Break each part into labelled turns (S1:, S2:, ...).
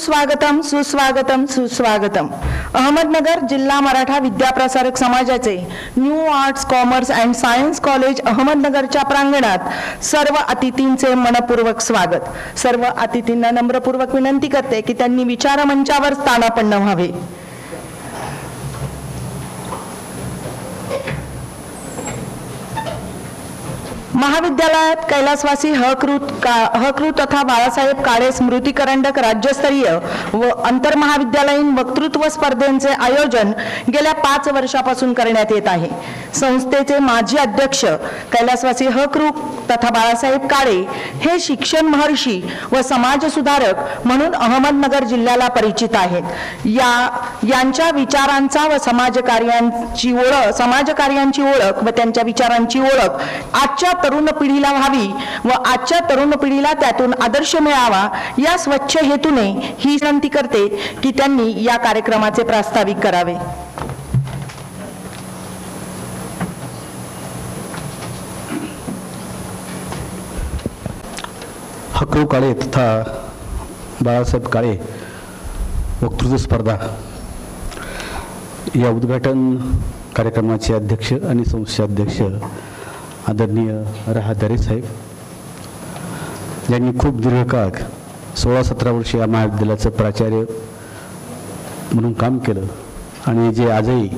S1: सुस्वागतम सुस्वागतम सुस्वागतम. अहमदनगर जिल्हा मराठा विद्याप्रसारक समाजाचे new arts commerce and science college अहमदनगरच्या प्रांगणात सर्व अतिथींचे मनपूर्वक स्वागत. सर्व अतिथींना नम्रपूर्वक विनंती करते की त्यांनी विचारमंचावर स्थानापन्न व्हावे. महाविद्यालयात कैलासवासी हकृत तथा बाळासाहेब काळे स्मृती करंडक राज्यस्तरीय व आंतरमहाविद्यालयीन वक्तृत्व स्पर्धेचे आयोजन गेल्या 5 वर्षापासून करण्यात येत आहे. संस्थेचे माजी अध्यक्ष कैलासवासी हकृत तथा बाळासाहेब काळे हे शिक्षण महर्षी व समाजसुधारक म्हणून अहमदनगर जिल्ह्याला परिचित आहेत. यांच्या विचारांचा व समाजकार्यांची ओळख व त्यांच्या विचारांची ओळख आजच्या तरुण पिढीला व्हावी व आजच्या तरुण पिढीला त्यातून आदर्श मिळावा या स्वच्छ हेतूने ही विनंती करते की त्यांनी या कार्यक्रमाचे प्रास्ताविक करावे.
S2: हकृत काळे तथा बाळासाहेब काळे वक्तृत्व स्पर्धा या उद्घाटन कार्यक्रमाचे अध्यक्ष आणि संस्थेचे अध्यक्ष आदरणीय राहदारे साहेब, ज्यांनी खूप दीर्घकाळ 16-17 वर्षे या महाविद्यालयाचं प्राचार्य म्हणून काम केलं आणि जे आजही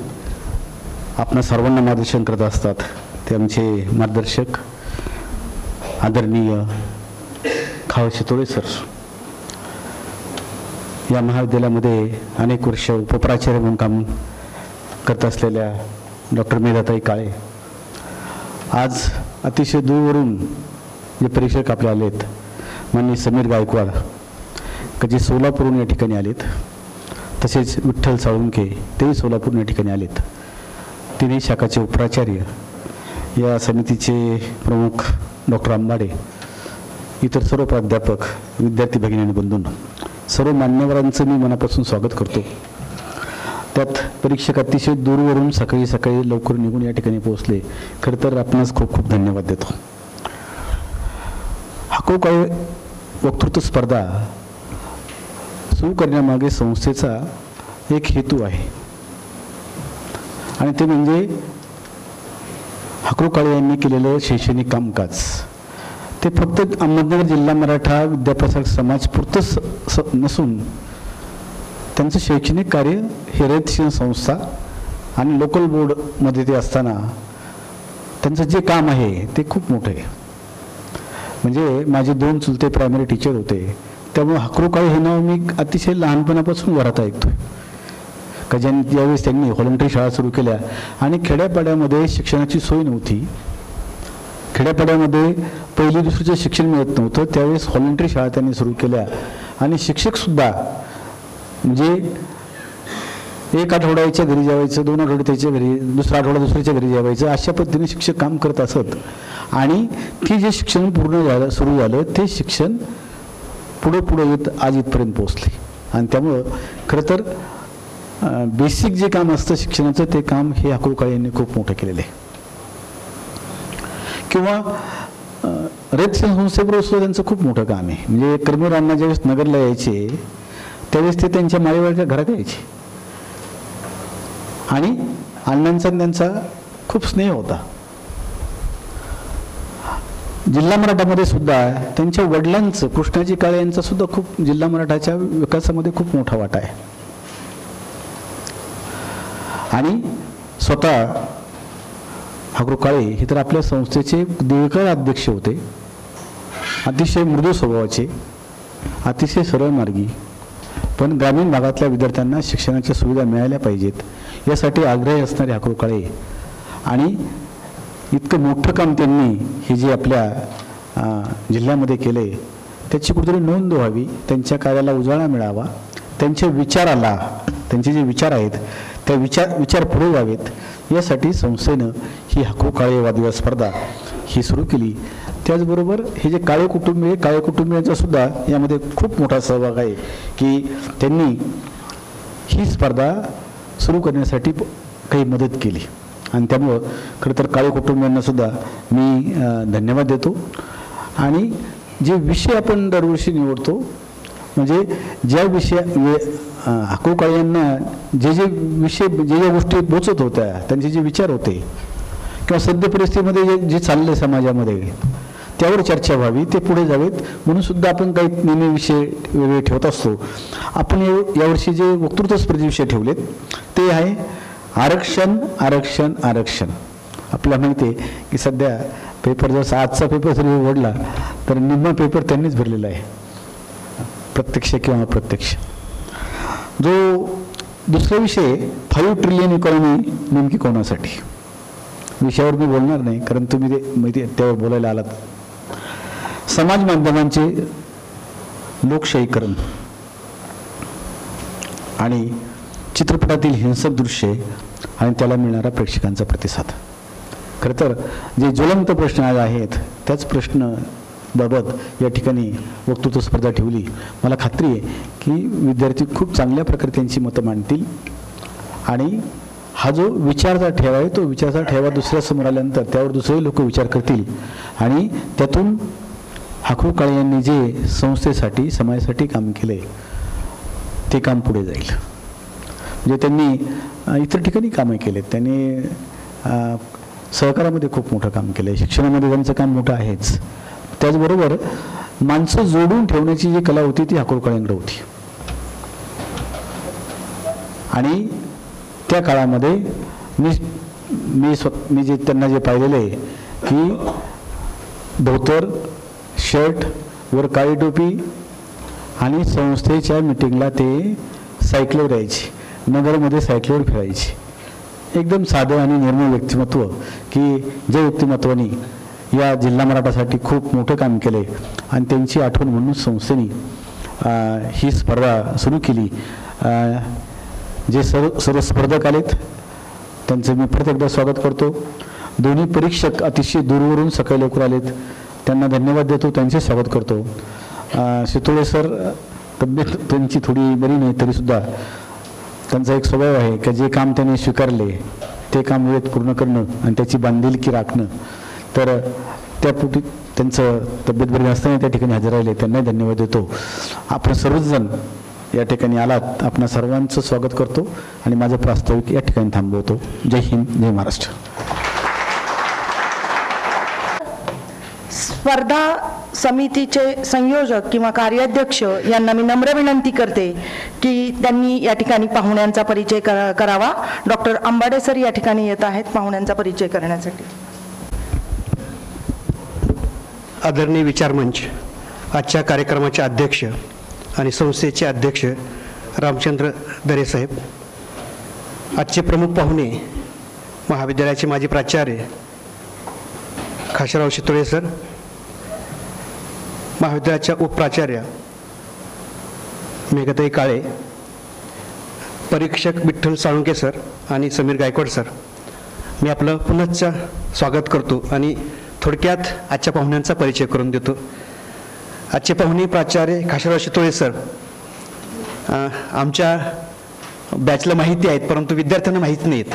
S2: आपणा सर्वांना मार्गदर्शन करत असतात ते आमचे मार्गदर्शक आदरणीय खाव शितोळे सर. या महाविद्यालयामध्ये अनेक वर्ष उपप्राचार्य म्हणून काम करत असलेल्या डॉक्टर मेधाताई काळे आज अतिशय दूरवरून जे परीक्षक आपले आलेत, माननीय समीर गायकवाड जे सोलापूरहून या ठिकाणी आलेत, तसेच विठ्ठल साळुंके तेही सोलापूरहून या ठिकाणी आलेत. तिन्ही शाखाचे उपप्राचार्य, या समितीचे प्रमुख डॉक्टर आंबाडे, इतर सर्व प्राध्यापक, विद्यार्थी भगिनी आणि बंधूंनो, सर्व मान्यवरांचं मी मनापासून स्वागत करतो. त्यात परीक्षक अतिशय दूरवरून सकाळी लवकर निघून या ठिकाणी पोहोचले. खरं तर आपणास खूप खूप धन्यवाद देतो. हकृत काळे वक्तृत्व स्पर्धा सुरू करण्यामागे संस्थेचा एक हेतू आहे आणि ते म्हणजे हकृत काळे यांनी केलेलं शैक्षणिक कामकाज ते फक्त अहमदनगर जिल्हा मराठा विद्याप्रसारक समाज पुरतंच नसून त्यांचं शैक्षणिक कार्य हे रयत शिक्षण संस्था आणि लोकल बोर्डमध्ये ते असताना त्यांचं जे काम आहे ते खूप मोठं आहे. म्हणजे माझे 2 चुलते प्रायमरी टीचर होते, त्यामुळे हकृत काळे हे नाव मी अतिशय लहानपणापासून घरात ऐकतो. का ज्यावेळेस त्यांनी व्हॉलंटरी शाळा सुरू केल्या आणि खेड्यापाड्यामध्ये शिक्षणाची सोय नव्हती, खेड्यापाड्यामध्ये 1ली-2रीचं शिक्षण मिळत नव्हतं, त्यावेळेस व्हॉलंटरी शाळा त्यांनी सुरू केल्या आणि शिक्षकसुद्धा म्हणजे 1 आठवडा याच्या घरी जेवायचं, 2 आठवडे त्याच्या घरी, दुसरा आठवडा दुसऱ्याच्या घरी जेवायचं, अशा पद्धतीने शिक्षक काम करत असत. आणि ती जे शिक्षण पूर्ण सुरू झालं ते शिक्षण पुढे येत आज इथपर्यंत पोहोचले. आणि त्यामुळं खरं तर बेसिक जे काम असतं शिक्षणाचं ते काम हे हकृत काळे यांनी खूप मोठं केलेलं आहे. किंवा रयत शिक्षण संस्थेबरोबर सुद्धा त्यांचं खूप मोठं काम आहे. म्हणजे कर्मवीर अण्णा ज्यावेळेस नगरला यायचे त्यावेळेस ते त्यांच्या माळेवाडीच्या घरात यायचे आणि अण्णांचा त्यांचा खूप स्नेह होता. जिल्हा मराठामध्ये सुद्धा त्यांच्या वडिलांचं कृष्णाजी काळे यांचा सुद्धा खूप जिल्हा मराठाच्या विकासामध्ये खूप मोठा वाटा आहे. आणि स्वतः हकृत काळे हे तर आपल्या संस्थेचे दीर्घकाळ अध्यक्ष होते. अतिशय मृदू स्वभावाचे, अतिशय सरळ मार्गी, पण ग्रामीण भागातल्या विद्यार्थ्यांना शिक्षणाच्या सुविधा मिळाल्या पाहिजेत यासाठी आग्रही असणारे हकृत काळे आणि इतकं मोठं काम त्यांनी हे जे आपल्या जिल्ह्यामध्ये केले त्याची कुठेतरी नोंद व्हावी, त्यांच्या कार्याला उजाळा मिळावा, त्यांच्या विचाराला, त्यांचे जे विचार आहेत त्या विचार पुढे व्हावेत यासाठी संस्थेनं ही हकृत काळे वादविवाद स्पर्धा ही सुरू केली. त्याचबरोबर हे जे काळे कुटुंबीयांचा सुद्धा यामध्ये खूप मोठा सहभाग आहे की त्यांनी ही स्पर्धा सुरू करण्यासाठी काही मदत केली आणि त्यामुळं खरं तर काळे कुटुंबियांना सुद्धा मी धन्यवाद देतो. आणि जे विषय आपण दरवर्षी निवडतो म्हणजे ज्या अक्रू काळे यांना जे जे विषय जे गोष्टी पोचत होत्या, त्यांचे जे विचार होते किंवा सद्य परिस्थितीमध्ये जे चालले समाजामध्ये त्यावर चर्चा व्हावी, ते पुढे जावेत म्हणून सुद्धा आपण काही नेहमी विषय वेगळे ठेवत असतो. आपण यावर्षी जे वक्तृत्व स्पर्धे विषय ठेवलेत ते आहे आरक्षण आरक्षण आरक्षण. आपल्याला माहिती आहे की सध्या पेपर जर आजचा पेपर जरी उघडला तर निम्मा पेपर त्यांनीच भरलेला आहे, प्रत्यक्ष किंवा अप्रत्यक्ष. जो दुसरा विषय 5 ट्रिलियन इकॉनॉमी नेमकी कोणासाठी, विषयावर मी बोलणार नाही कारण तुम्ही त्यावर बोलायला आलात. समाज माध्यमांचे लोकशाहीकरण आणि चित्रपटातील हिंसक दृश्ये आणि त्याला मिळणारा प्रेक्षकांचा प्रतिसाद. खरं तर जे ज्वलंत प्रश्न आज आहेत त्याच प्रश्नाबाबत या ठिकाणी वक्तृत्व स्पर्धा ठेवली. मला खात्री आहे की विद्यार्थी खूप चांगल्या प्रकारे त्यांची मतं मांडतील आणि हा जो विचारचा ठेवा आहे तो विचारचा ठेवा दुसऱ्यासमोर आल्यानंतर त्यावर दुसरे लोक विचार करतील आणि त्यातून अक्रू काळे यांनी जे संस्थेसाठी समाजासाठी काम केले ते काम पुढे जाईल. म्हणजे त्यांनी इतर ठिकाणी कामं केलेत, त्यांनी सहकारामध्ये खूप मोठं काम केलं आहे, शिक्षणामध्ये त्यांचं काम मोठं आहेच. त्याचबरोबर माणसं जोडून ठेवण्याची जी कला होती ती अक्रू काळ्यांकडे होती. आणि त्या काळामध्ये मी जे त्यांना जे पाहिलेलं आहे की धोतर शर्ट वर काळी टोपी आणि संस्थेच्या मिटिंगला ते सायकलवर यायचे, नगरमध्ये सायकलवर फिरायचे. एकदम साधं आणि निर्मळ व्यक्तिमत्व की ज्या व्यक्तिमत्वाने या जिल्हा मराठासाठी खूप मोठं काम केले आणि त्यांची आठवण म्हणून संस्थेने ही स्पर्धा सुरू केली. जे सर्व स्पर्धक आलेत त्यांचं मी परत एकदा स्वागत करतो. दोन्ही परीक्षक अतिशय दूरवरून सकाळी लवकर आलेत, त्यांना धन्यवाद देतो, त्यांचे स्वागत करतो. शितोळे सर तब्येत त्यांची थोडी बरी नाही तरीसुद्धा त्यांचा एक स्वभाव आहे की जे काम त्यांनी स्वीकारले ते काम वेळेत पूर्ण करणं आणि त्याची बांधिलकी राखणं. तर त्यापोटी त्यांचं तब्येत बरी नसताना त्या ठिकाणी हजर राहिले, त्यांनाही धन्यवाद देतो. आपण सर्वजण या ठिकाणी आलात, आपणा सर्वांचं स्वागत करतो आणि माझं प्रास्ताविक या ठिकाणी थांबवतो. जय हिंद, जय महाराष्ट्र.
S1: स्पर्धा समितीचे संयोजक किंवा कार्याध्यक्ष यांना मी नम्र विनंती करते की त्यांनी या ठिकाणी पाहुण्यांचा परिचय करावा. डॉक्टर आंबाडे सर या ठिकाणी येत आहेत पाहुण्यांचा परिचय करण्यासाठी.
S3: आदरणीय विचारमंच, आजच्या कार्यक्रमाचे अध्यक्ष आणि संस्थेचे अध्यक्ष रामचंद्र दरे साहेब, आजचे प्रमुख पाहुणे महाविद्यालयाचे माजी प्राचार्य खासराव शितोळे सर, महाविद्यालयाच्या उपप्राचार्य मेघताई काळे, परीक्षक विठ्ठल साळुंके सर आणि समीर गायकवाड सर, मी आपलं पुनश्च स्वागत करतो आणि थोडक्यात आजच्या पाहुण्यांचा परिचय करून देतो. आजचे पाहुणे प्राचार्य खासराव शितोळे सर आमच्या बॅचला माहिती आहेत परंतु विद्यार्थ्यांना माहीत नाहीत.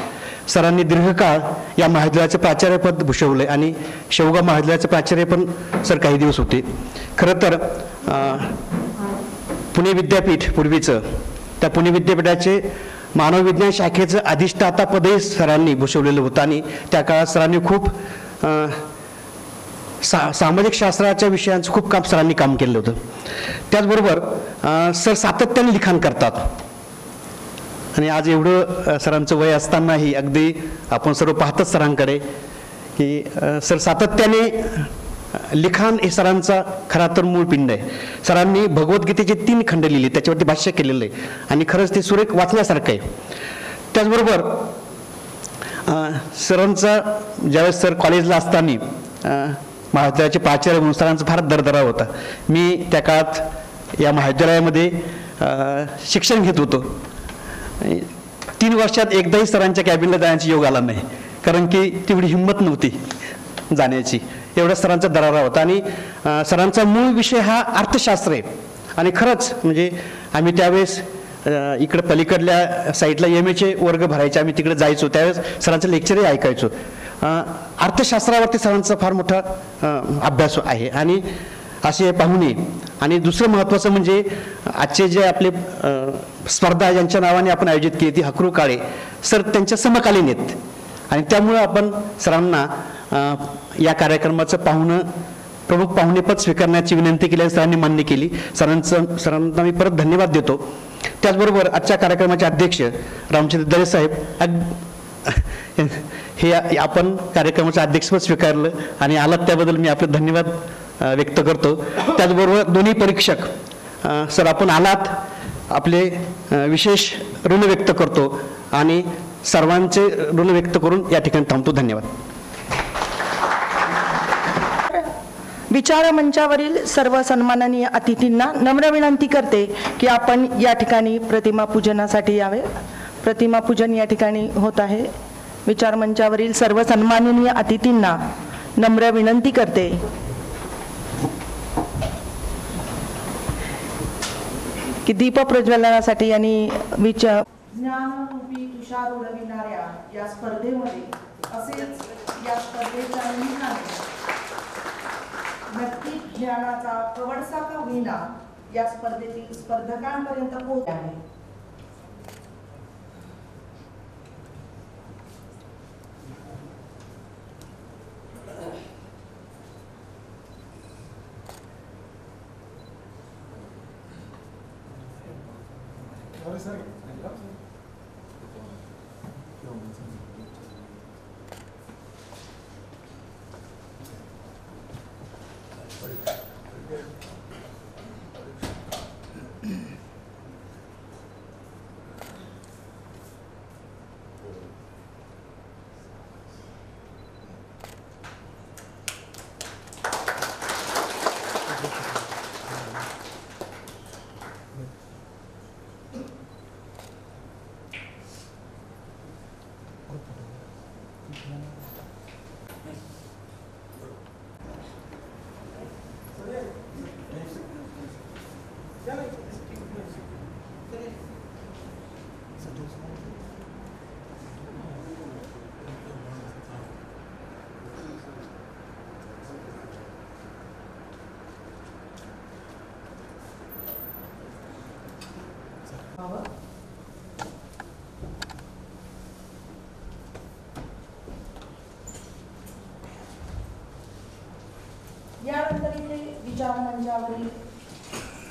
S3: सरांनी दीर्घकाळ या महाविद्यालयाचं प्राचार्यपद भूषवलं आणि शेवगाव महाविद्यालयाचं प्राचार्य पण सर काही दिवस होते. खरं तर पुणे विद्यापीठ पूर्वीचं, त्या पुणे विद्यापीठाचे मानव विज्ञान शाखेचं अधिष्ठाता पदही सरांनी भूषवलेलं होतं आणि त्या काळात सरांनी खूप सामाजिक शास्त्राच्या विषयांचं खूप सरांनी काम केलं होतं. त्याचबरोबर सर सातत्याने लिखाण करतात आणि आज एवढं सरांचं वय असतानाही अगदी आपण सर्व पाहतच सरांकडे की सर सातत्याने लिखाण हे सरांचा खरा तर मूळ पिंड आहे. सरांनी भगवद्गीतेचे 3 खंड लिहिले, त्याच्यावरती भाष्य केलेलं आहे आणि खरंच ते सुरेख वाचण्यासारखं आहे. त्याचबरोबर सरांचा ज्यावेळेस सर कॉलेजला असताना महाविद्यालयाचे प्राचार्य म्हणून सरांचा फार दरदरा होता. मी त्या काळात या महाविद्यालयामध्ये शिक्षण घेत होतो. 3 वर्षात एकदाही सरांच्या कॅबिनला जाण्याची योग आला नाही कारण की तेवढी हिंमत नव्हती जाण्याची, एवढा सरांचा दरारा होता. आणि सरांचा मूळ विषय हा अर्थशास्त्र आहे आणि खरंच म्हणजे आम्ही त्यावेळेस इकडे पलीकडल्या साईडला MA वर्ग भरायचे, आम्ही तिकडे जायचो, त्यावेळेस सरांचं लेक्चरही ऐकायचो. अर्थशास्त्रावरती सरांचा फार मोठा अभ्यास आहे आणि असे हे पाहुणे. आणि दुसरं महत्त्वाचं म्हणजे आजचे जे आपले स्पर्धा ज्यांच्या नावाने आपण आयोजित केली ती हकरू काळे सर त्यांच्या समकालीन आहेत आणि त्यामुळं आपण सरांना या कार्यक्रमाचं प्रमुख पाहुणेपद स्वीकारण्याची विनंती केली आणि सरांनी मान्य केली. सरांना मी परत धन्यवाद देतो. त्याचबरोबर आजच्या कार्यक्रमाचे अध्यक्ष रामचंद्र दरे साहेब हे आपण कार्यक्रमाचं अध्यक्षपद स्वीकारलं आणि आलात त्याबद्दल मी आपले धन्यवाद व्यक्त करतो. त्याचबरोबर दोन्ही परीक्षक सर आपण आलात आपले विशेष ऋण व्यक्त करतो आणि सर्वांचे ऋण व्यक्त करून या ठिकाणी थांबतो. धन्यवाद.
S1: विचार मंचावरील सर्व सन्माननीय अतिथींना नम्र विनंती करते की आपण या ठिकाणी प्रतिमा पूजनासाठी यावे. प्रतिमा पूजन या ठिकाणी होत आहे. विचार मंचावरील सर्व सन्माननीय अतिथींना नम्र विनंती करते की दीप प्रज्वलनासाठी यांनी ज्ञानरूपी तुषार उडविणाऱ्या या स्पर्धेमध्ये असेच या स्पर्धेच्या निमित्ताने नक्की ज्ञानाचा कवडसा का होईना या स्पर्धेतील स्पर्धकांपर्यंत पोहोचले आहे. यानंतर इथे विचार मंचावरील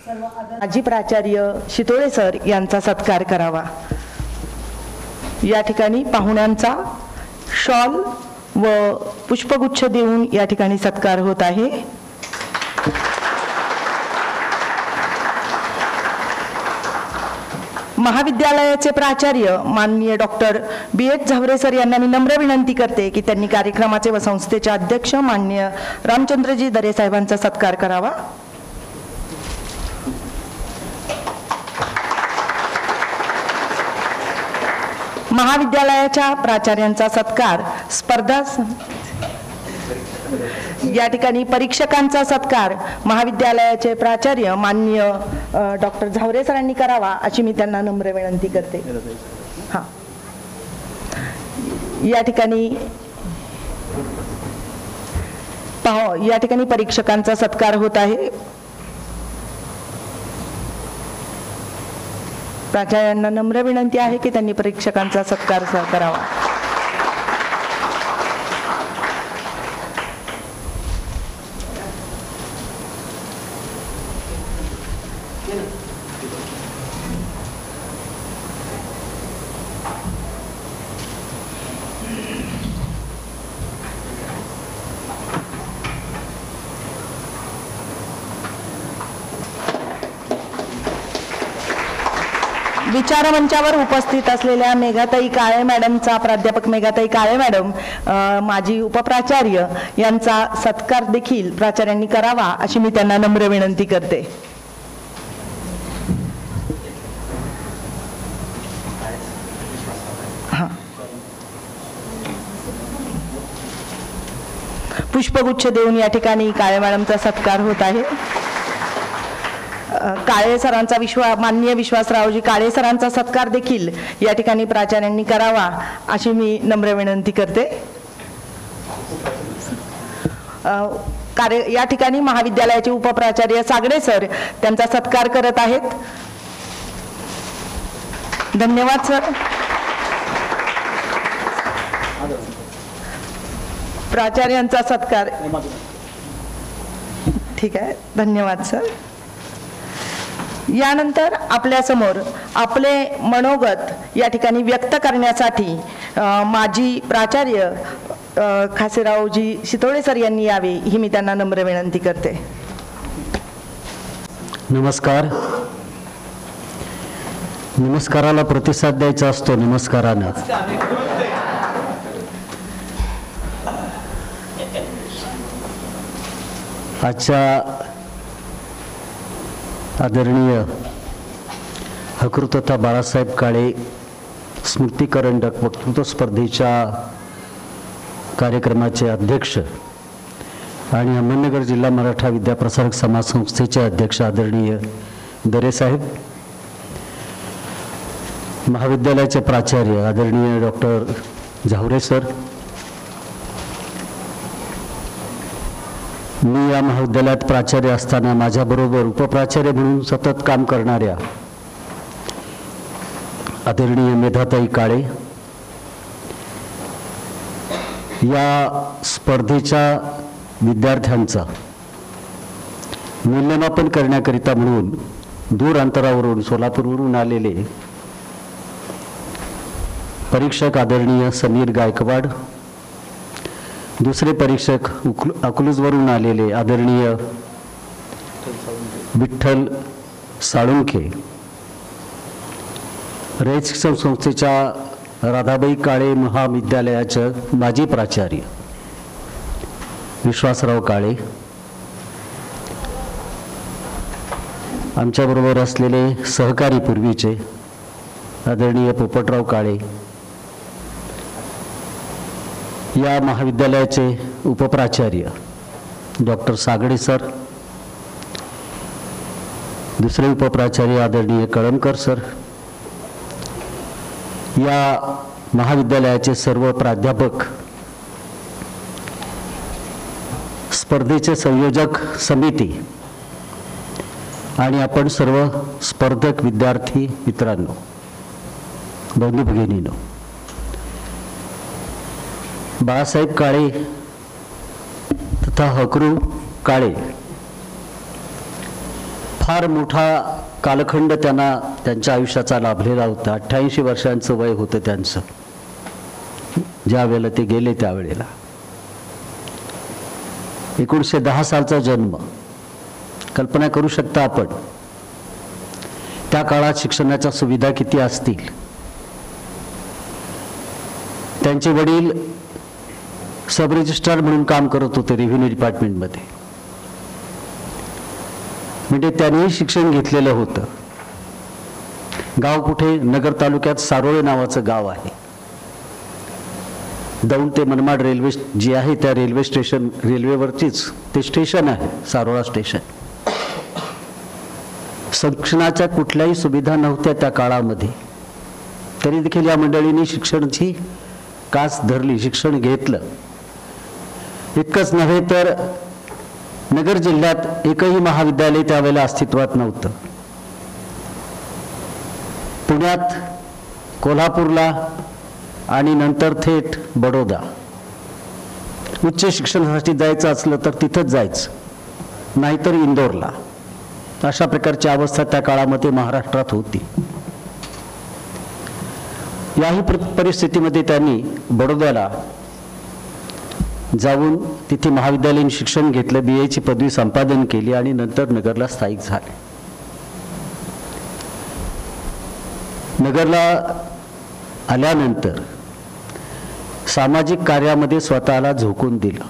S1: सर्व माजी प्राचार्य शितोळे सर यांचा सत्कार करावा. या ठिकाणी पाहुण्यांचा शॉल व पुष्पगुच्छ देऊन या ठिकाणी सत्कार होत आहे. महाविद्यालयाचे प्राचार्य माननीय डॉक्टर B.H. झावरे सर यांना मी नम्र विनंती करते की त्यांनी कार्यक्रमाचे व संस्थेचे अध्यक्ष माननीय रामचंद्रजी दरे साहेबांचा सत्कार करावा. महाविद्यालयाच्या प्राचार्यांचा सत्कार स्पर्धा या ठिकाणी परीक्षकांचा सत्कार महाविद्यालयाचे प्राचार्य माननीय डॉक्टर झावरे सरांनी करावा अशी मी त्यांना नम्र विनंती करते. हा या ठिकाणी परीक्षकांचा सत्कार होत आहे. प्राचार्यांना नम्र विनंती आहे की त्यांनी परीक्षकांचा सत्कार करावा. विचार मंचावर उपस्थित असलेल्या मेघाताई काळे मॅडमचा प्राध्यापक मेघाताई काळे मॅडम माजी उपप्राचार्य यांचा सत्कार देखील प्राचार्यांनी करावा अशी मी त्यांना नम्र विनंती करते. पुष्पगुच्छ देऊन या ठिकाणी काळे मॅडमचा सत्कार होत आहे. काळे सरांचा माननीय विश्वासरावजी काळे सरांचा सत्कार देखील या ठिकाणी प्राचार्यांनी करावा अशी मी नम्र विनंती करते. या ठिकाणी महाविद्यालयाचे उपप्राचार्य सागडे सर त्यांचा सत्कार करत आहेत. धन्यवाद सर. प्राचार्यांचा सत्कार. ठीक आहे, धन्यवाद सर. यानंतर आपल्या समोर आपले मनोगत या ठिकाणी व्यक्त करण्यासाठी माजी प्राचार्य खासेरावजी शितोळे सर यांनी यावे ही मी त्यांना नम्र विनंती करते.
S4: नमस्कार. नमस्काराला प्रतिसाद द्यायचा असतो नमस्कारानं. आजच्या आदरणीय हकृ तथा बाळासाहेब काळे स्मृती करंडक वक्तृत्व स्पर्धेच्या कार्यक्रमाचे अध्यक्ष आणि अहमदनगर जिल्हा मराठा विद्याप्रसारक समाज संस्थेचे अध्यक्ष आदरणीय दरे साहेब, महाविद्यालयाचे प्राचार्य आदरणीय डॉक्टर झावरे सर, मी या महाविद्यालयात प्राचार्य असताना माझ्याबरोबर उपप्राचार्य म्हणून सतत काम करणाऱ्या आदरणीय मेधाताई काळे, या स्पर्धेच्या विद्यार्थ्यांचा मूल्यमापन करण्याकरिता म्हणून दूर अंतरावरून सोलापूरवरून आलेले परीक्षक आदरणीय समीर गायकवाड, दुसरे परीक्षक अकलूजवरून आलेले आदरणीय विठ्ठल साळुंखे, रयत शिक्षण संस्थेच्या राधाबाई काळे महाविद्यालयाचे माजी प्राचार्य विश्वासराव काळे, आमच्याबरोबर असलेले सहकारी पूर्वीचे आदरणीय पोपटराव काळे, या महाविद्यालयाचे उपप्राचार्य डॉक्टर सागडे सर, दुसरे उपप्राचार्य आदरणीय कळमकर सर, या महाविद्यालयाचे सर्व प्राध्यापक, स्पर्धेचे संयोजक समिती आणि आपण सर्व स्पर्धक विद्यार्थी मित्रांनो, बंधू भगिनींनो, बाळासाहेब काळे तथा हकृ काळे फार मोठा कालखंड त्यांना त्यांच्या आयुष्याचा लाभलेला होता. 88 वर्षांचं वय होतं त्यांचं ज्या वेळेला ते गेले. त्यावेळेला 1910 सालचा जन्म. कल्पना करू शकता आपण त्या काळात शिक्षणाच्या सुविधा किती असतील. त्यांचे वडील सब रजिस्ट्रार म्हणून काम करत होते रेव्हेन्यू डिपार्टमेंटमध्ये, म्हणजे त्यांनी शिक्षण घेतलेलं होतं. गाव कुठे? नगर तालुक्यात सारोळे नावाचं गाव आहे. दौंड ते मनमाड रेल्वे जी आहे त्या रेल्वे स्टेशन, रेल्वेवरचीच ते स्टेशन आहे सारोळा स्टेशन. शिक्षणाच्या कुठल्याही सुविधा नव्हत्या त्या काळामध्ये, तरी देखील या मंडळींनी शिक्षणाची कास धरली, शिक्षण घेतलं. इतकंच नव्हे तर नगर जिल्ह्यात एकही महाविद्यालय त्यावेळेला अस्तित्वात नव्हतं. पुण्यात, कोल्हापूरला आणि नंतर थेट बडोदा उच्च शिक्षणासाठी जायचं असलं तर तिथंच जायचं, नाहीतर इंदोरला. अशा प्रकारची अवस्था त्या काळामध्ये महाराष्ट्रात होती. याही परिस्थितीमध्ये त्यांनी बडोद्याला जाऊन तिथे महाविद्यालयीन शिक्षण घेतलं, BA ची पदवी संपादन केली आणि नंतर नगरला स्थायिक झाले. नगरला आल्यानंतर सामाजिक कार्यामध्ये स्वतःला झोकून दिलं.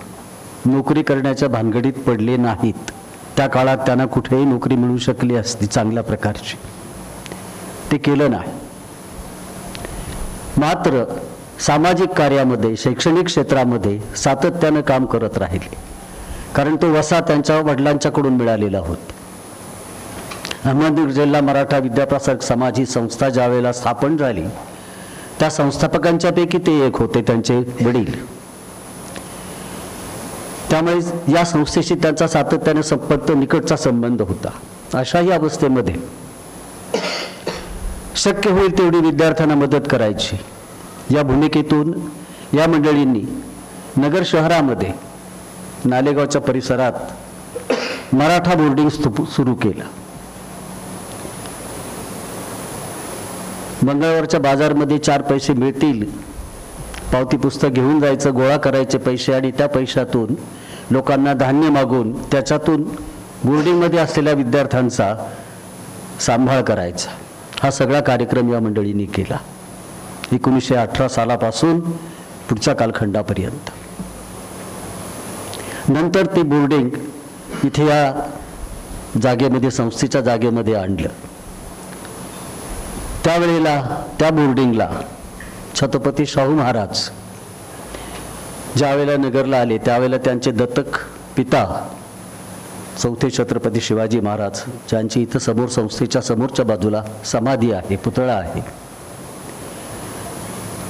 S4: नोकरी करण्याच्या भानगडीत पडले नाहीत. त्या काळात त्यांना कुठेही नोकरी मिळू शकली असती चांगल्या प्रकारची, ते केलं नाही. मात्र सामाजिक कार्यामध्ये, शैक्षणिक क्षेत्रामध्ये सातत्यानं काम करत राहिले, कारण तो वसा त्यांच्या वडिलांच्याकडून मिळालेला होता. अहमदनगर जिल्हा मराठा विद्याप्रसारक समाज ही संस्था ज्या वेळेला स्थापन झाली, त्या संस्थापकांच्यापैकी ते एक होते, त्यांचे वडील. त्यामुळे या संस्थेशी त्यांचा सातत्याने संपर्क निकटचा संबंध होता. अशाही अवस्थेमध्ये शक्य होईल तेवढी विद्यार्थ्यांना मदत करायची या भूमिकेतून या मंडळींनी नगर शहरामध्ये नालेगावच्या परिसरात मराठा बोर्डिंग सुरू केलं. मंगळवारच्या बाजारमध्ये 4 पैसे मिळतील, पावती पुस्तक घेऊन जायचं, गोळा करायचे पैसे आणि त्या पैशातून लोकांना धान्य मागून त्याच्यातून बोर्डिंगमध्ये असलेल्या विद्यार्थ्यांचा सांभाळ करायचा. हा सगळा कार्यक्रम या मंडळींनी केला 1918 सालापासून पुढच्या कालखंडापर्यंत. नंतर ते बोर्डिंग इथे या जागेमध्ये, संस्थेच्या जागेमध्ये आणलं. त्यावेळेला त्या बोर्डिंगला छत्रपती शाहू महाराज ज्यावेळेला नगरला आले त्यावेळेला त्यांचे दत्तक पिता चौथे छत्रपती शिवाजी महाराज, ज्यांची इथं समोर संस्थेच्या समोरच्या बाजूला समाधी आहे, पुतळा आहे,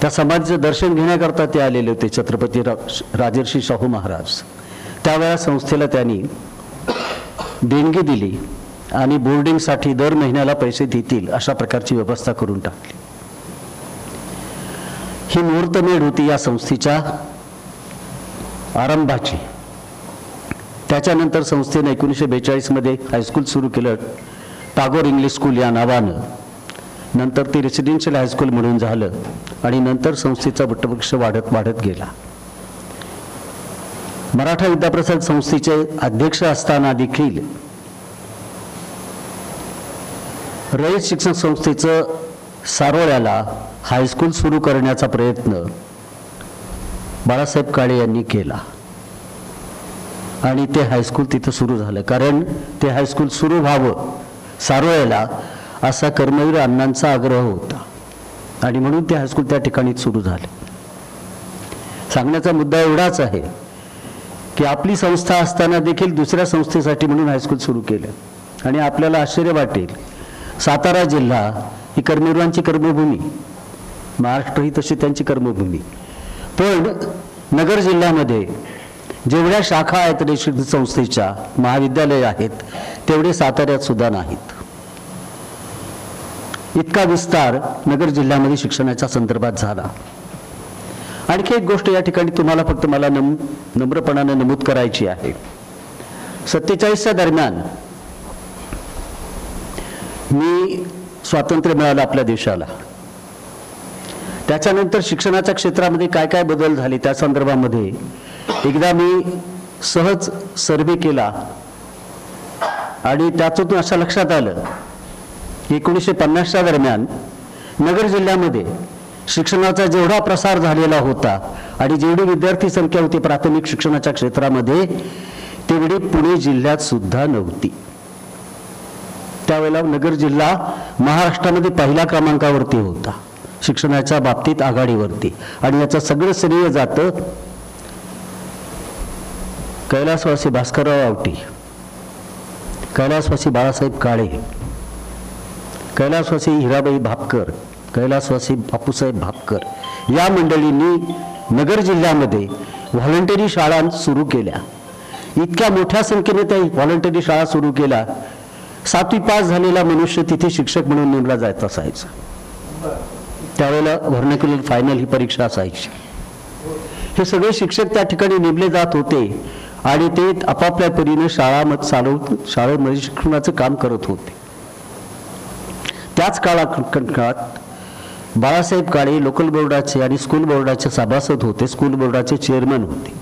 S4: त्या समाधीचं दर्शन घेण्याकरता ते आलेले होते छत्रपती राजर्षी शाहू महाराज. त्यावेळेला संस्थेला त्यांनी देणगी दिली आणि बोर्डिंगसाठी दर महिन्याला पैसे देतील अशा प्रकारची व्यवस्था करून टाकली. ही मुहूर्तमेढ होती या संस्थेच्या आरंभाची. त्याच्यानंतर संस्थेने 1942 मध्ये हायस्कूल सुरू केलं, टागोर इंग्लिश स्कूल या नावानं. नंतर ते रेसिडेन्शियल हायस्कूल म्हणून झालं आणि नंतर संस्थेचा वटवृक्ष वाढत वाढत गेला. मराठा विद्याप्रसाद संस्थेचे अध्यक्ष असताना देखील रयत शिक्षण संस्थेचं सारोळ्याला हायस्कूल सुरू करण्याचा प्रयत्न बाळासाहेब काळे यांनी केला आणि ते हायस्कूल तिथं सुरू झालं. कारण ते हायस्कूल सुरू व्हावं सारोळ्याला असा कर्मवीर अण्णांचा आग्रह होता आणि म्हणून ते हायस्कूल त्या ठिकाणी सुरू झाले. सांगण्याचा मुद्दा एवढाच आहे की आपली संस्था असताना देखील दुसऱ्या संस्थेसाठी म्हणून हायस्कूल सुरू केलं आणि आपल्याला आश्चर्य वाटेल, सातारा जिल्हा ही कर्मवीरांची कर्मभूमी, महाराष्ट्र ही तशी त्यांची कर्मभूमी, पण नगर जिल्ह्यामध्ये जेवढ्या शाखा आहेत रेशीम संस्थेच्या, महाविद्यालय आहेत, तेवढे साताऱ्यात सुद्धा नाहीत. इतका विस्तार नगर जिल्ह्यामध्ये शिक्षणाच्या संदर्भात झाला. आणखी एक गोष्ट या ठिकाणी तुम्हाला फक्त मला नम्रपणाने नमूद करायची आहे. 47च्या दरम्यान मी स्वातंत्र्य मिळालं आपल्या देशाला. त्याच्यानंतर शिक्षणाच्या क्षेत्रामध्ये काय काय बदल झाले त्या संदर्भामध्ये एकदा मी सहज सर्वे केला आणि त्यातून असं लक्षात आलं 1950च्या दरम्यान नगर जिल्ह्यामध्ये शिक्षणाचा जेवढा प्रसार झालेला होता आणि जेवढी विद्यार्थी संख्या होती प्राथमिक शिक्षणाच्या क्षेत्रामध्ये तेवढी पुणे जिल्ह्यात सुद्धा नव्हती. त्यावेळेला नगर जिल्हा महाराष्ट्रामध्ये पहिल्या क्रमांकावरती होता शिक्षणाच्या बाबतीत, आघाडीवरती. आणि याचं सगळं श्रेय जातं कैलासवासी भास्करराव आवटी, कैलासवासी बाळासाहेब काळे, कैलासवासी हिराबाई भापकर, कैलासवासी बापूसाहेब भापकर या मंडळींनी नगर जिल्ह्यामध्ये व्हॉलंटरी शाळा सुरू केल्या. इतक्या मोठ्या संख्येने त्या व्हॉलंटरी शाळा सुरू केल्या. 7वी पास झालेला मनुष्य तिथे शिक्षक म्हणून नेमला जायचा असायचा. त्यावेळेला व्हर्नाक्युलर फायनल ही परीक्षा असायची. हे सगळे शिक्षक त्या ठिकाणी नेमले जात होते आणि ते आपापल्या परीने शाळेमध्ये शिक्षणाचं काम करत होते. त्याच काळात बाळासाहेब काळे लोकल बोर्डाचे आणि स्कूल बोर्डाचे सभासद होते, स्कूल बोर्डाचे चेअरमन होते.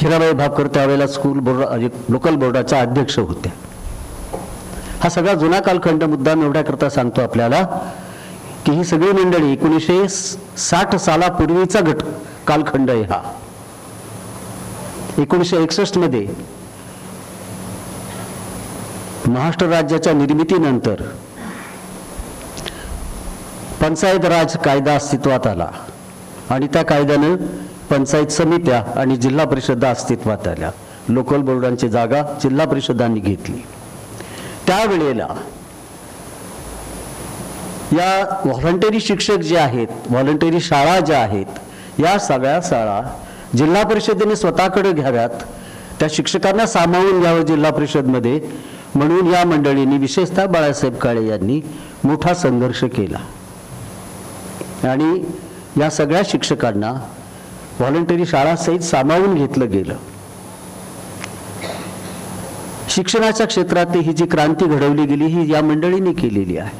S4: हिराबाई भापकर त्यावेळेला स्कूल बोर्ड लोकल बोर्डाच्या अध्यक्ष होत्या. हा सगळा जुना कालखंड मुद्दाम एवढ्याकरता सांगतो आपल्याला की ही सगळी मंडळी 1960 सालापूर्वीचा कालखंड आहे हा. 1961 मध्ये महाराष्ट्र राज्याच्या निर्मितीनंतर पंचायत राज कायदा अस्तित्वात आला आणि त्या कायद्यानं पंचायत समित्या आणि जिल्हा परिषदा अस्तित्वात आल्या. लोकल बोर्डांची जागा जिल्हा परिषदांनी घेतली. त्यावेळेला या व्हॉलंटरी शिक्षक जे आहेत, व्हॉलंटरी शाळा ज्या आहेत, या सगळ्या शाळा जिल्हा परिषदेने स्वतःकडे घ्याव्यात, त्या शिक्षकांना सामावून घ्यावं जिल्हा परिषदमध्ये, म्हणून या मंडळींनी विशेषतः बाळासाहेब काळे यांनी मोठा संघर्ष केला आणि या सगळ्या शिक्षकांना व्हॉलंटरी शाळासहित सामावून घेतलं गेलं. शिक्षणाच्या क्षेत्रातली ही जी क्रांती घडवली गेली ही या मंडळींनी केलेली आहे.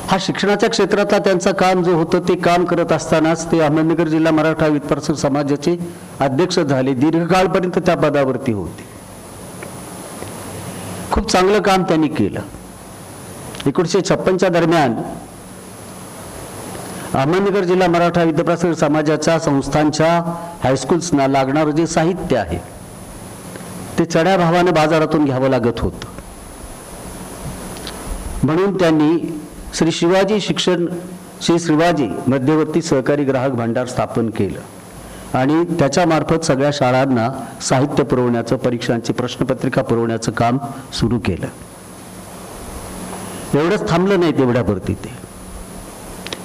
S4: हा शिक्षणाच्या क्षेत्रातला त्यांचं काम जो होतं ते काम करत असतानाच ते अहमदनगर जिल्हा मराठा विद्यार्थी समाजाचे अध्यक्ष झाले. दीर्घकाळपर्यंत त्या पदावरती होते. खूप चांगलं काम त्यांनी केलं. 1956च्या दरम्यान अहमदनगर जिल्हा मराठा विद्यार्थी समाजाच्या संस्थांच्या हायस्कूल्सना लागणारं जे साहित्य आहे ते चढ्या भावाने बाजारातून घ्यावं लागत होतं. म्हणून त्यांनी श्री शिवाजी मध्यवर्ती सहकारी ग्राहक भांडार स्थापन केलं आणि त्याच्यामार्फत सगळ्या शाळांना साहित्य पुरवण्याचं, परीक्षांची प्रश्नपत्रिका पुरवण्याचं काम सुरू केलं. एवढंच थांबलं नाही तेवढ्यावरती ते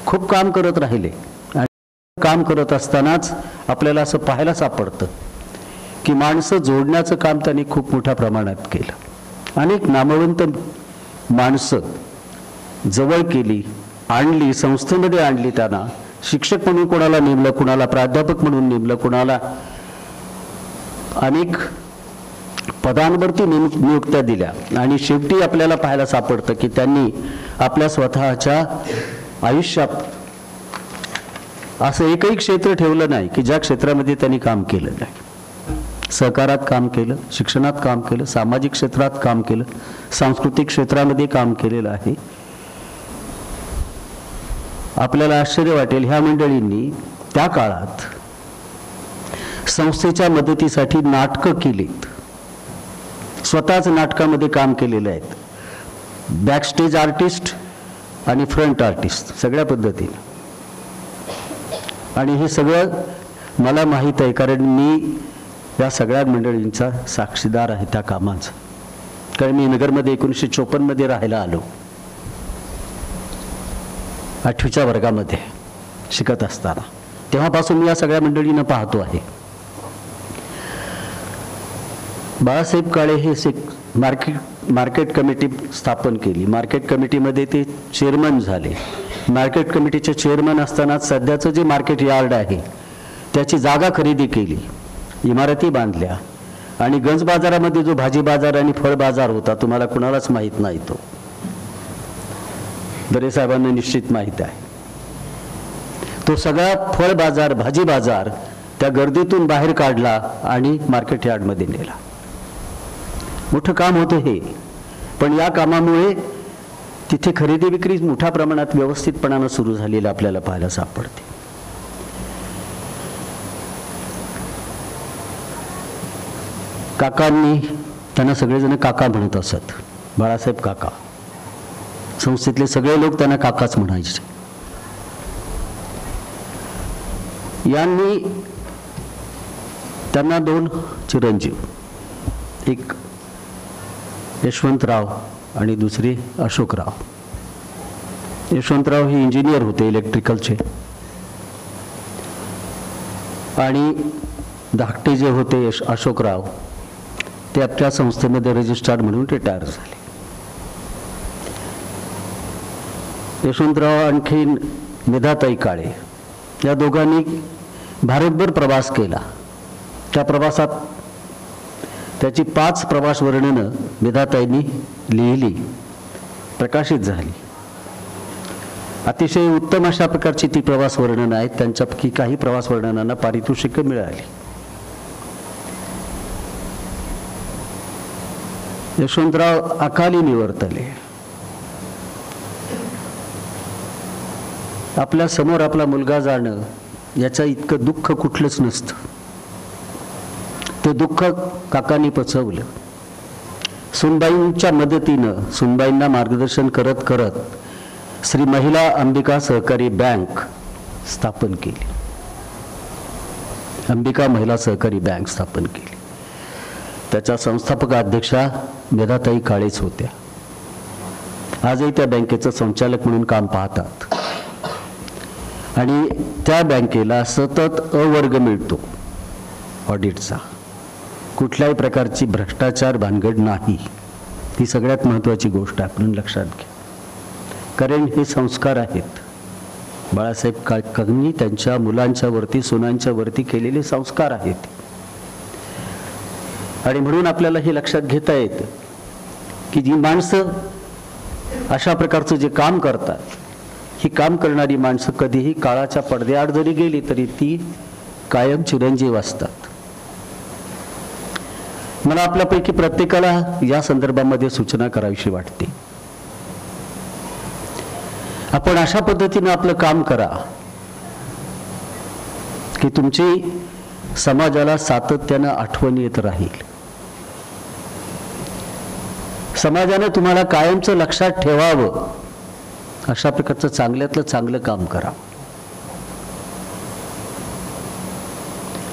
S4: खूप काम करत राहिले. आणि काम करत असतानाच आपल्याला असं पाहायला सापडतं की माणसं जोडण्याचं काम त्यांनी खूप मोठ्या प्रमाणात केलं. अनेक नामवंत माणसं जवळ केली, आणली, संस्थेमध्ये आणली. त्यांना शिक्षक म्हणून कोणाला नेमलं, कोणाला प्राध्यापक म्हणून नेमलं, कोणाला अनेक पदांवरती नियुक्त्या दिल्या. आणि शेवटी आपल्याला पाहायला सापडतं की त्यांनी आपल्या स्वतःच्या आयुष्यात असं एकही क्षेत्र ठेवलं नाही की ज्या क्षेत्रामध्ये त्यांनी काम केलं नाही. सहकारात काम केलं, शिक्षणात काम केलं, सामाजिक क्षेत्रात काम केलं, सांस्कृतिक क्षेत्रामध्ये काम केलेलं आहे. आपल्याला आश्चर्य वाटेल, ह्या मंडळींनी त्या काळात संस्थेच्या मदतीसाठी नाटकं केलीत. स्वतःच नाटकामध्ये काम केलेलं आहेत. बॅकस्टेज आर्टिस्ट आणि फ्रंट आर्टिस्ट सगळ्या पद्धतीने. आणि हे सगळं मला माहीत आहे कारण मी या सगळ्या मंडळींचा साक्षीदार आहे त्या कामाचं. कारण मी नगरमध्ये 1954 मध्ये राहायला आलो. 8वीच्या वर्गामध्ये शिकत असताना तेव्हापासून मी या सगळ्या मंडळींना पाहतो आहे. बाळासाहेब काळे हे मार्केट कमिटी स्थापन केली. मार्केट कमिटीमध्ये ते चेअरमन झाले. मार्केट कमिटीचे चेअरमन असताना सध्याचं जे मार्केट यार्ड आहे त्याची जागा खरेदी केली, इमारती बांधल्या. आणि गंज बाजारामध्ये जो भाजी बाजार आणि फळ बाजार होता तुम्हाला कुणालाच माहीत नाही, तो दरे साहेबांना निश्चित माहीत आहे. तो सगळा फळ बाजार, भाजी बाजार त्या गर्दीतून बाहेर काढला आणि मार्केट यार्डमध्ये नेला. मोठं काम होतं हे. पण या कामामुळे तिथे खरेदी विक्री मोठ्या प्रमाणात व्यवस्थितपणानं सुरू झालेलं आपल्याला पाहायला सापडते. काकांनी, त्यांना सगळेजण काका म्हणत असत. बाळासाहेब काका. संस्थेतले सगळे लोक त्यांना काकाच म्हणायचे. यांनी त्यांना 2 चिरंजीव, एक यशवंतराव आणि दुसरे अशोकराव. यशवंतराव हे इंजिनियर होते इलेक्ट्रिकलचे आणि धाकटे जे होते अशोकराव ते आपल्या संस्थेमध्ये रजिस्ट्रार म्हणून रिटायर झाले. यशवंतराव आणखीन मेधाताई काळे या दोघांनी भारतभर प्रवास केला. त्या प्रवासात त्याची 5 प्रवास वर्णनं मेधाताईंनी लिहिली, प्रकाशित झाली. अतिशय उत्तम अशा प्रकारची ती प्रवास वर्णनं आहेत. त्यांच्यापैकी काही प्रवास वर्णनांना पारितोषिकं मिळाली. यशवंतराव अकाली निवर्तले. आपल्या समोर आपला मुलगा जाणं याचं इतकं दुःख कुठलंच नसतं. ते दुःख काकांनी पचवलं. सुनबाईंच्या मदतीनं, सुनबाईंना मार्गदर्शन करत करत श्री महिला अंबिका सहकारी बँक स्थापन केली. अंबिका महिला सहकारी बँक स्थापन केली. त्याच्या संस्थापक अध्यक्षा मेधाताई काळेच होत्या. आजही त्या बँकेचं संचालक म्हणून काम पाहतात. आणि त्या बँकेला सतत अवर्ग मिळतो ऑडिटचा. कुठल्याही प्रकारची भ्रष्टाचार भानगड नाही. ही सगळ्यात महत्त्वाची गोष्ट आपण लक्षात घ्या. कारण हे संस्कार आहेत. बाळासाहेब काकांनी त्यांच्या मुलांच्या वरती, सुनांच्या वरती केलेले संस्कार आहेत. आणि म्हणून आपल्याला हे लक्षात घेता येतं की जी माणसं अशा प्रकारचं जे काम करतात, ही काम करणारी माणसं कधीही काळाच्या पडद्याआड जरी गेली तरी ती कायम चिरंजीव असतात. मला आपल्यापैकी प्रत्येकाला या संदर्भामध्ये सूचना करावीशी वाटते. आपण अशा पद्धतीनं आपलं काम करा की तुमची समाजाला सातत्यानं आठवण येत राहील. समाजाने तुम्हाला कायमचं लक्षात ठेवावं अशा प्रकारचं चांगल्यातलं चांगलं काम करा.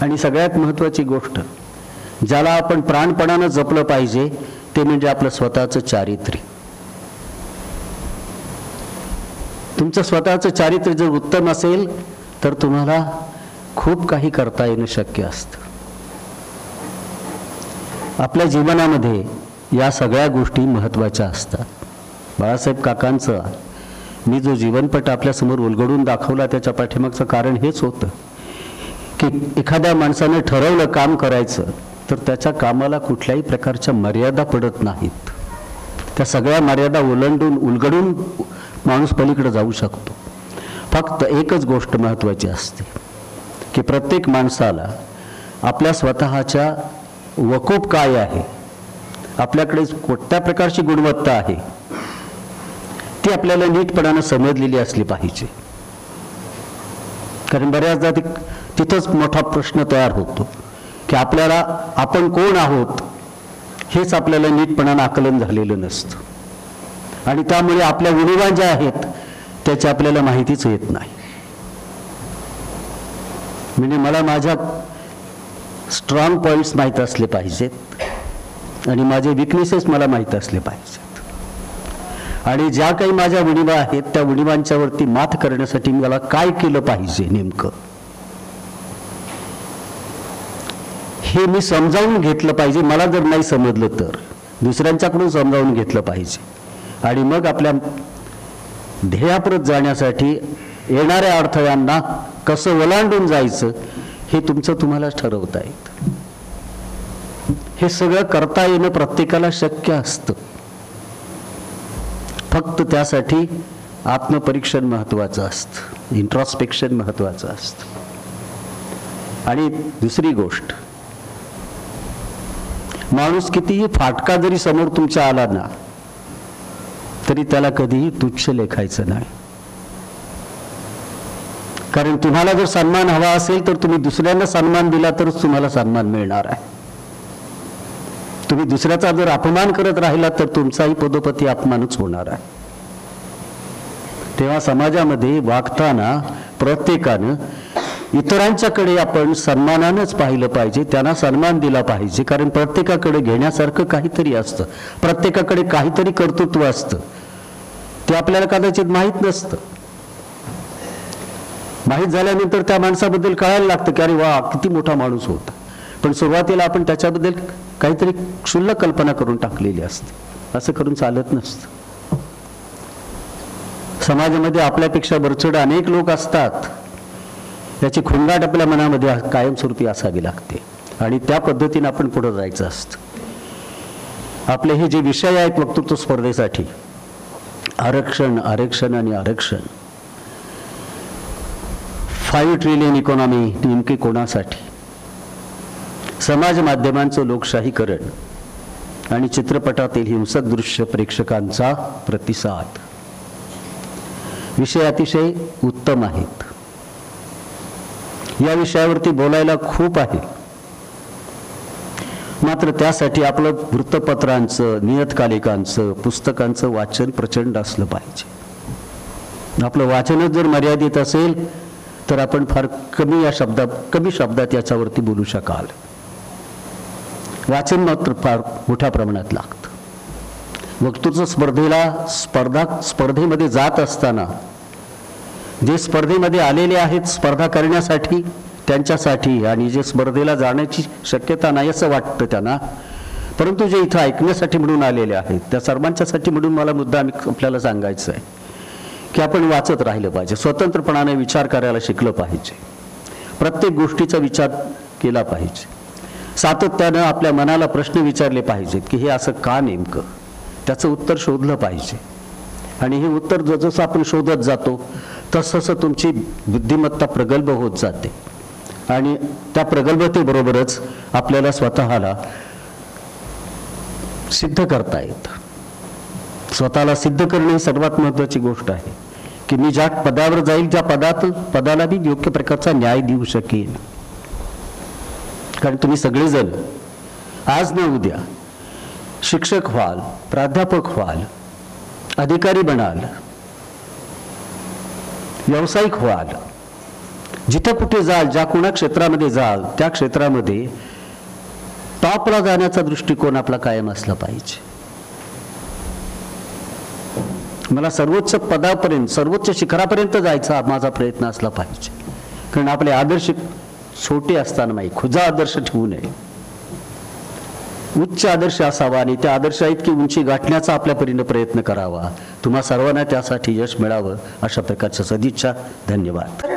S4: आणि सगळ्यात महत्त्वाची गोष्ट ज्याला आपण प्राणपणानं जपलं पाहिजे ते म्हणजे आपलं स्वतःचं चारित्र्य. तुमचं स्वतःचं चारित्र्य जर उत्तम असेल तर तुम्हाला खूप काही करता येणं शक्य असतं. आपल्या जीवनामध्ये या सगळ्या गोष्टी महत्त्वाच्या असतात. बाळासाहेब काकांचा मी जो जीवनपट आपल्यासमोर उलगडून दाखवला त्याच्या पाठीमागचं कारण हेच होतं की एखाद्या माणसाने ठरवलं काम करायचं तर त्याच्या कामाला कुठल्याही प्रकारच्या मर्यादा पडत नाहीत. त्या सगळ्या मर्यादा ओलांडून उलगडून माणूस पलीकडे जाऊ शकतो. फक्त एकच गोष्ट महत्त्वाची असते की प्रत्येक माणसाला आपल्या स्वतःच्या वकूफ काय आहे, आपल्याकडे कोणत्या प्रकारची गुणवत्ता आहे ती आपल्याला नीटपणानं समजलेली असली पाहिजे. कारण बऱ्याचदा तिथंच मोठा प्रश्न तयार होतो की आपल्याला आपण कोण आहोत हेच आपल्याला नीटपणानं आकलन झालेलं नसतं आणि त्यामुळे आपल्या उणीवा ज्या आहेत त्याची आपल्याला माहितीच येत नाही. म्हणजे मला माझ्या स्ट्रॉंग पॉईंट्स माहीत असले पाहिजेत आणि माझे विकनेसेस मला माहीत असले पाहिजेत. आणि ज्या काही माझ्या उणीवा आहेत त्या उणीवांच्या वरती मात करण्यासाठी मला काय केलं पाहिजे नेमकं हे मी समजावून घेतलं पाहिजे. मला जर नाही समजलं तर दुसऱ्यांच्याकडून समजावून घेतलं पाहिजे आणि मग आपल्या ध्येयाप्रत जाण्यासाठी येणाऱ्या अडथळ्यांना कसं ओलांडून जायचं हे तुमचं तुम्हालाच ठरवता येतं. हे सगळं करता येणं प्रत्येकाला शक्य असतं. फक्त त्यासाठी आत्मपरीक्षण महत्त्वाचं असतं, इंट्रॉस्पेक्शन महत्त्वाचं असतं. आणि दुसरी गोष्ट, माणूस कितीही फाटका जरी समोर तुमच्या आला ना तरी त्याला कधीही तुच्छ लेखायचं नाही. कारण तुम्हाला जर सन्मान हवा असेल तर तुम्ही दुसऱ्यांना सन्मान दिला तरच तुम्हाला सन्मान मिळणार आहे. तुम्ही दुसऱ्याचा जर अपमान करत राहिला तर तुमचाही पदोपदी अपमानच होणार आहे. तेव्हा समाजामध्ये वागताना प्रत्येकानं इतरांच्याकडे आपण सन्मानानंच पाहिलं पाहिजे, त्यांना सन्मान दिला पाहिजे. कारण प्रत्येकाकडे घेण्यासारखं काहीतरी असतं, प्रत्येकाकडे काहीतरी कर्तृत्व असतं. ते आपल्याला कदाचित माहीत नसतं. माहीत झाल्यानंतर त्या माणसाबद्दल कळायला लागतं की अरे वा किती मोठा माणूस होता. पण सुरुवातीला आपण त्याच्याबद्दल काहीतरी क्षुल्लक कल्पना करून टाकलेली असते. असं करून चालत नसतं. समाजामध्ये आपल्यापेक्षा वरचढ अनेक लोक असतात. त्याची खुणगाट आपल्या मनामध्ये कायमस्वरूपी असावी लागते आणि त्या पद्धतीने आपण पुढे जायचं असतं. आपले हे जे विषय आहेत वक्तृत्व स्पर्धेसाठी, आरक्षण आरक्षण आणि आरक्षण, 5 ट्रिलियन इकॉनॉमी नेमकी कोणासाठी, समाज माध्यमांचं लोकशाहीकरण आणि चित्रपटातील हिंसक दृश्य प्रेक्षकांचा प्रतिसाद, विषय अतिशय उत्तम आहेत. या विषयावरती बोलायला खूप आहे. मात्र त्यासाठी आपलं वृत्तपत्रांचं, नियतकालिकांचं, पुस्तकांचं वाचन प्रचंड असलं पाहिजे. आपलं वाचनच जर मर्यादित असेल तर आपण फार कमी शब्दात याच्यावरती बोलू शकाल. वाचन मात्र फार मोठ्या प्रमाणात लागतं. वक्तृत्व स्पर्धेमध्ये जात असताना जे स्पर्धेमध्ये आलेले आहेत स्पर्धा करण्यासाठी त्यांच्यासाठी, आणि जे स्पर्धेला जाण्याची शक्यता नाही असं वाटतं त्यांना, परंतु जे इथं ऐकण्यासाठी म्हणून आलेले आहेत त्या सर्वांच्यासाठी म्हणून मला मुद्दा आपल्याला सांगायचं आहे की आपण वाचत राहिलं पाहिजे, स्वतंत्रपणाने विचार करायला शिकलं पाहिजे, प्रत्येक गोष्टीचा विचार केला पाहिजे, सातत्यानं आपल्या मनाला प्रश्न विचारले पाहिजेत की हे असं का नेमकं, त्याचं उत्तर शोधलं पाहिजे. आणि हे उत्तर जसं आपण शोधत जातो तसं तुमची बुद्धिमत्ता प्रगल्भ होत जाते आणि त्या प्रगल्भतेबरोबरच आपल्याला स्वतःला सिद्ध करता येतं. स्वतःला सिद्ध करणे ही सर्वात महत्त्वाची गोष्ट आहे की मी ज्या पदावर जाईल त्या पदाला मी योग्य प्रकारचा न्याय देऊ शकेन. कारण तुम्ही सगळेजण आज ना उद्या शिक्षक व्हाल, प्राध्यापक व्हाल, अधिकारी बनाल, व्यावसायिक व्हाल, जिथे कुठे जाल, ज्या कुणा क्षेत्रामध्ये जाल त्या क्षेत्रामध्ये टॉपला जाण्याचा दृष्टिकोन आपला कायम असला पाहिजे. मला सर्वोच्च पदापर्यंत, सर्वोच्च शिखरापर्यंत जायचा माझा प्रयत्न असला पाहिजे. कारण आपले आदर्श छोटे असताना नाही, खुजा आदर्श ठेवू नये, उच्च आदर्श असावा आणि त्या आदर्शा इतकी उंची गाठण्याचा आपल्या परीने प्रयत्न करावा. तुम्हा सर्वांना त्यासाठी यश मिळावं अशा प्रकारच्या सदिच्छा. धन्यवाद.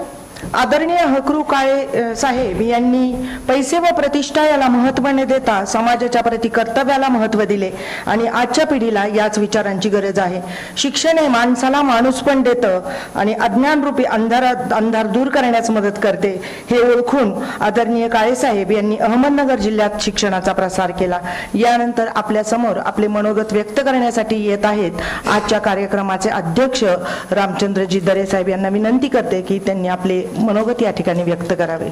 S1: आदरणीय हकरू काळे साहेब यांनी पैसे व प्रतिष्ठा याला महत्त्व न देता समाजाच्या प्रति कर्तव्याला महत्त्व दिले आणि आजच्या पिढीला याच विचारांची गरज आहे. शिक्षण हे माणसाला माणूस पण देतं आणि अज्ञानरूपी अंधार दूर करण्यास मदत करते हे ओळखून आदरणीय काळे साहेब यांनी अहमदनगर जिल्ह्यात शिक्षणाचा प्रसार केला. यानंतर आपल्या समोर आपले मनोगत व्यक्त करण्यासाठी येत आहेत आजच्या कार्यक्रमाचे अध्यक्ष रामचंद्रजी दरे साहेब यांना विनंती करते की त्यांनी आपले मनोगत या ठिकाणी व्यक्त करावे.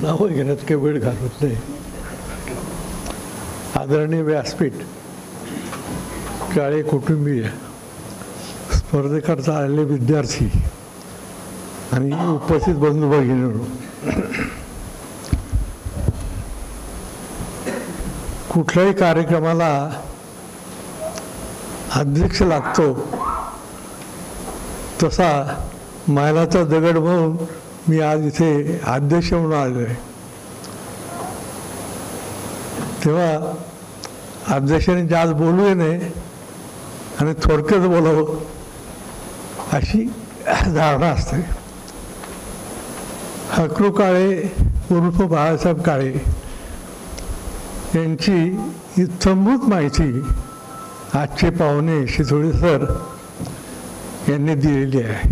S5: नाव घेण्यात काही वेळ घालवत नाही. आदरणीय व्यासपीठ, काळे कुटुंबीय, स्पर्धेकरता आलेले विद्यार्थी आणि उपस्थित बंधू भगिनींनो, कुठल्याही कार्यक्रमाला अध्यक्ष लागतो तसा मैलाचा दगड म्हणून मी आज इथे अध्यक्ष म्हणून आलो आहे. तेव्हा अध्यक्षाने जास्त बोलू नये आणि थोडक्यात बोलावं अशी धारणा असते. हकरू काळे उर्फ बाळासाहेब काळे यांची इत्थंभूत माहिती आजचे पाहुणे शितोळे सर यांनी दिलेली आहे.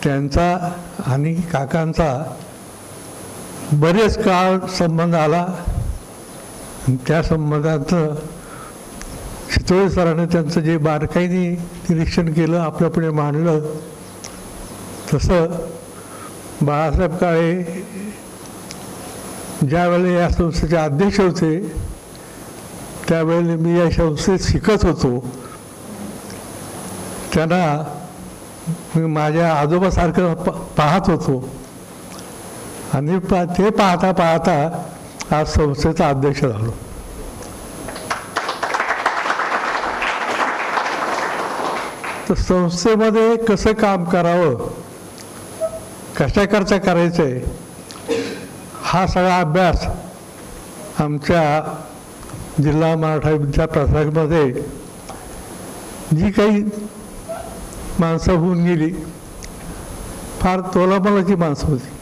S5: त्यांचा आणि काकांचा बरेच काळ संबंध आला. त्या संबंधात शितोळे सरांनी त्यांचं जे बारकाईने निरीक्षण केलं, आपल्यापुढे मांडलं, तसं बाळासाहेब काळे ज्यावेळेला या संस्थेचे अध्यक्ष होते त्यावेळेला मी या संस्थेत शिकत होतो. त्यांना मी माझ्या आजोबासारखं पाहत होतो आणि ते पाहता पाहता आज संस्थेचा अध्यक्ष झालो. तर संस्थेमध्ये कसं काम करावं, कशाकरता करायचं आहे, हा सगळा अभ्यास आमच्या जिल्हा मराठा विद्याप्रसारकमध्ये जी काही माणसं होऊन गेली, फार तोलामोलाची माणसं होती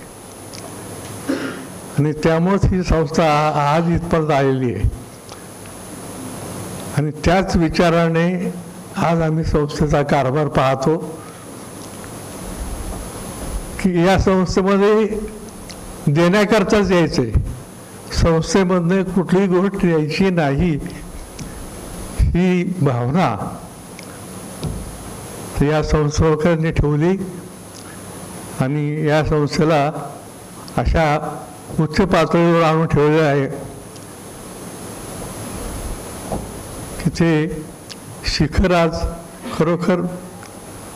S5: आणि त्यामुळेच ही संस्था आज इथपर्यंत आलेली आहे. आणि त्याच विचाराने आज आम्ही संस्थेचा कारभार पाहतो की या संस्थेमध्ये देण्याकरताच यायचे, संस्थेमधनं कुठलीही गोष्ट यायची नाही ही भावना या संस्थापकांनी ठेवली आणि या संस्थेला अशा उच्च पातळीवर आणून ठेवले आहे की ते शिखर आज खरोखर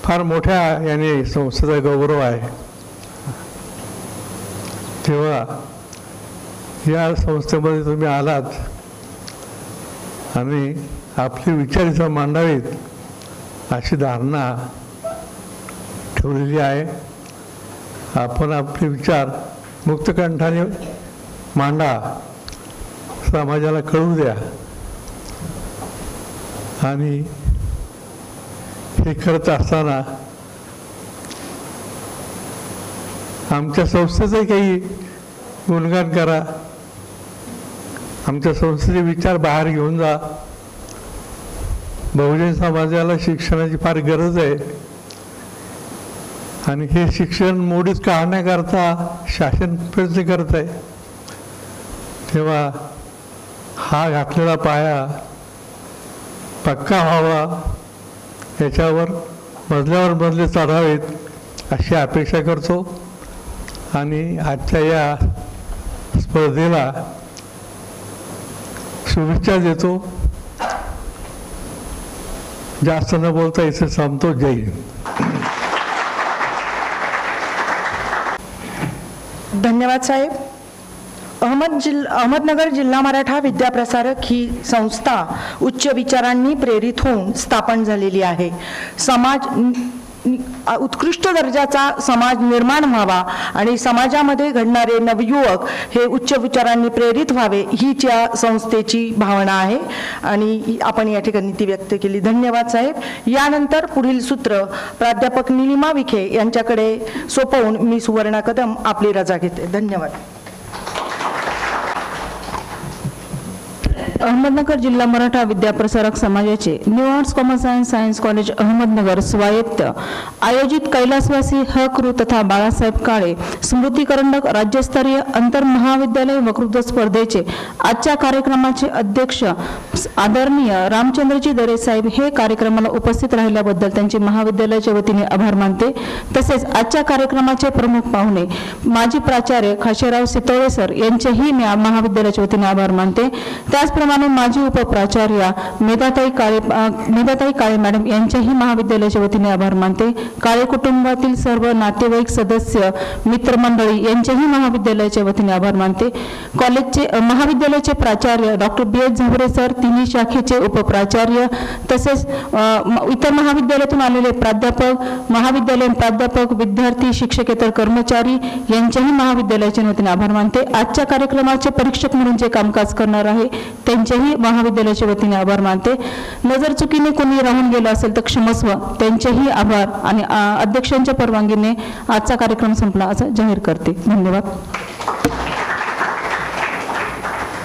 S5: फार मोठ्या याने संस्थेचा गौरव आहे. तेव्हा या संस्थेमध्ये तुम्ही आलात आणि आपले विचार इथं मांडावेत अशी धारणा ठेवलेली आहे. आपण आपले विचार मुक्तकंठाने मांडा, समाजाला कळू द्या. आणि हे करत असताना आमच्या संस्थेचंही काही गुणगान करा, आमच्या संस्थेचे विचार बाहेर घेऊन जा. बहुजन समाजाला शिक्षणाची फार गरज आहे आणि हे शिक्षण मोडीत काढण्याकरता शासन प्रयत्न करत आहे. तेव्हा हा घातलेला पाया पक्का व्हावा, याच्यावर मजल्यावर मजले चढावेत अशी अपेक्षा करतो. आणि आजच्या या स्पर्धेला शुभेच्छा देतो. जास्त न बोलता इथे थांबतो. जय हिंद.
S1: धन्यवाद साहेब. अहमदनगर जिल्हा मराठा विद्याप्रसारक ही संस्था उच्च विचारांनी प्रेरित होऊन स्थापन झालेली आहे. उत्कृष्ट दर्जाचा समाज निर्माण व्हावा आणि समाजामध्ये घडणारे नवयुवक हे उच्च विचारांनी प्रेरित व्हावे हीच या संस्थेची भावना आहे आणि आपण या ठिकाणी ती व्यक्त केली. धन्यवाद साहेब. यानंतर पुढील सूत्र प्राध्यापक निलिमा विखे यांच्याकडे सोपवून मी सुवर्णा कदम आपली रजा घेते. धन्यवाद.
S6: अहमदनगर जिल्हा मराठा विद्याप्रसारक समाजाचे new arts commerce and science college Ahmednagar स्वायत्त आयोजित कैलासवासी हक्रू तथा बाळासाहेब काळे स्मृती करंडक राज्यस्तरीय आंतर महाविद्यालय वक्तृत्व स्पर्धेचे आजच्या कार्यक्रमाचे अध्यक्ष आदरणीय रामचंद्रजी दरे साहेब हे कार्यक्रमाला उपस्थित राहिल्याबद्दल त्यांचे महाविद्यालयाच्या वतीने आभार मानते. तसेच आजच्या कार्यक्रमाचे प्रमुख पाहुणे माजी प्राचार्य खाशेराव सितोळे सर यांचेही मी महाविद्यालयाच्या वतीने आभार मानते. त्याचप्रमाणे माजी उपप्राचार्य मेधाताई काळे मॅडम यांच्याही महाविद्यालयाच्या वतीने आभार मानते. काळे कुटुंबातील सर्व नातेवाईक सदस्य मित्रमंडळी यांचेही महाविद्यालयाच्या वतीने आभार मानते. महाविद्यालयाचे प्राचार्य डॉक्टर B.H. झांबरे सर, तिन्ही शाखेचे उपप्राचार्य तसेच इतर महाविद्यालयातून आलेले प्राध्यापक, महाविद्यालयीन प्राध्यापक, विद्यार्थी, शिक्षकेतर कर्मचारी यांच्याही महाविद्यालयाच्या वतीने आभार मानते. आजच्या कार्यक्रमाचे परीक्षक म्हणून जे कामकाज करणार आहे त्यांच्याही महाविद्यालयाच्या वतीने आभार मानते. नजर चुकीने कोणी राहून गेलं असेल तर क्षमस्व, त्यांचेही आभार आणि अध्यक्षांच्या परवानगीने आजचा कार्यक्रम संपला असं जाहीर करते. धन्यवाद.